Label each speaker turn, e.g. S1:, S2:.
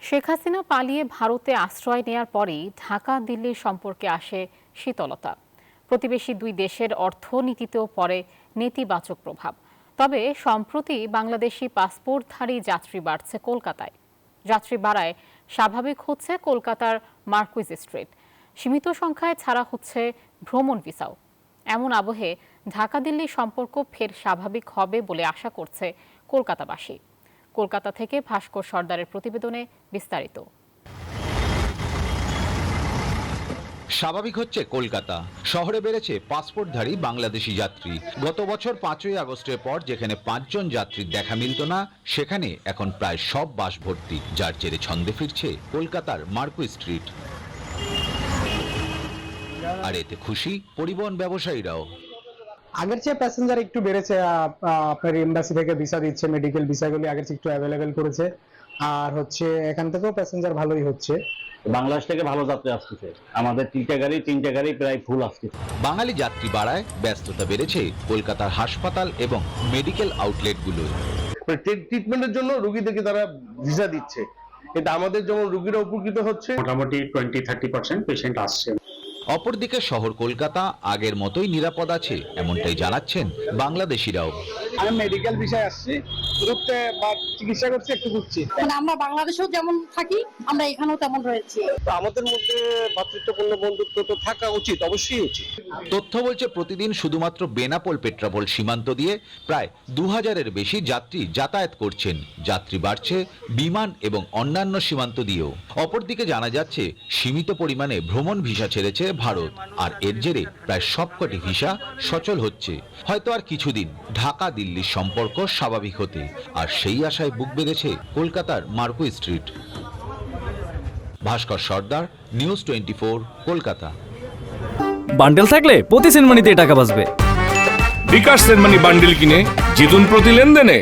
S1: শেখ হাসিনা পালিয়ে ভারতে আশ্রয় নেয়ার পরেই ঢাকা দিল্লির সম্পর্কে আসে শীতলতা। প্রতিবেশী দুই দেশের অর্থনীতিতেও পড়ে নেতিবাচক প্রভাব। তবে সম্প্রতি বাংলাদেশি পাসপোর্টধারী যাত্রী বাড়ছে কলকাতায়। যাত্রী বাড়ায় স্বাভাবিক হচ্ছে কলকাতার মার্কুইজ স্ট্রিট। সীমিত সংখ্যায় ছাড়া হচ্ছে ভ্রমণ ভিসাও। এমন আবহে ঢাকা দিল্লি সম্পর্ক ফের স্বাভাবিক হবে বলে আশা করছে কলকাতাবাসী। কলকাতা থেকে ভাস্কর সর্দারের প্রতিবেদনে বিস্তারিত।
S2: স্বাভাবিক হচ্ছে কলকাতা শহরে বেড়েছে পাসপোর্টধারী বাংলাদেশি যাত্রী। গত বছর 5ই আগস্টের পর যেখানে 5 জন যাত্রীর দেখা মিলত না, সেখানে এখন প্রায় সব বাস ভর্তি, যার জেরে ছন্দে ফিরছে কলকাতার মার্কুইজ স্ট্রিট। আর এতে খুশি পরিবহন ব্যবসায়ীরাও।
S3: আগের চেয়ে প্যাসেঞ্জার একটু বেড়েছে। আপনার এমবাসি থেকে ভিসা দিচ্ছে, মেডিকেল ভিসাগুলি আগের চেয়ে একটু অ্যাভেলেবেল করেছে। আর হচ্ছে এখান থেকেও প্যাসেঞ্জার ভালোই হচ্ছে।
S4: বাংলাদেশ থেকে ভালো যাত্রী আসতেছে, আমাদের তিনটা গাড়ি প্রায় ফুল আসতেছে।
S2: বাঙালি যাত্রী বাড়ায় ব্যস্ততা বেড়েছে কলকাতার হাসপাতাল এবং মেডিকেল আউটলেটগুলোয়।
S5: ট্রিটমেন্টের জন্য রোগীদেরকে তারা ভিসা দিচ্ছে, কিন্তু আমাদের যেমন রোগীরা উপকৃত হচ্ছে।
S6: মোটামুটি 20-30% পেশেন্ট আসছে।
S2: অপরদিকে শহর কলকাতা আগের মতোই নিরাপদ আছে, এমনটাই জানাচ্ছেন বাংলাদেশিরাও।
S3: আমি মেডিকেল ভিসায় আসছি, ঘুরতে বা চিকিৎসা করছি, একটু ঘুরছি।
S7: মানে আমরা বাংলাদেশেও যেমন থাকি, আমরা এখানেও তেমন রয়েছি।
S5: আমাদের মধ্যে ভ্রাতৃত্বপূর্ণ বন্ধুত্ব তো থাকা উচিত, অবশ্যই উচিত।
S2: তথ্য বলছে প্রতিদিন শুধুমাত্র বেনাপোল পেট্রাপোল সীমান্ত দিয়ে প্রায় 2000-এর বেশি যাত্রী যাতায়াত করছেন। যাত্রী বাড়ছে বিমান এবং অন্যান্য সীমান্ত দিয়েও। অপরদিকে জানা যাচ্ছে সীমিত পরিমাণে ভ্রমণ ভিসা ছেড়েছে ভারত, আর এর জেরে প্রায় সবকটি ভিসা সচল হচ্ছে। হয়তো আর কিছুদিন ঢাকা দিল্লির সম্পর্ক স্বাভাবিক হতে, আর সেই আশায় বুক বেঁধেছে কলকাতার মার্কুইজ স্ট্রিট। ভাস্কর সর্দার, নিউজ 24, কলকাতা।
S8: বান্ডেল থাকলে প্রতি সেনমানিতে টাকা বাঁচবে।
S9: বিকাশ সেনমানি বান্ডেল কিনে জিতুন প্রতি লেনদেনে।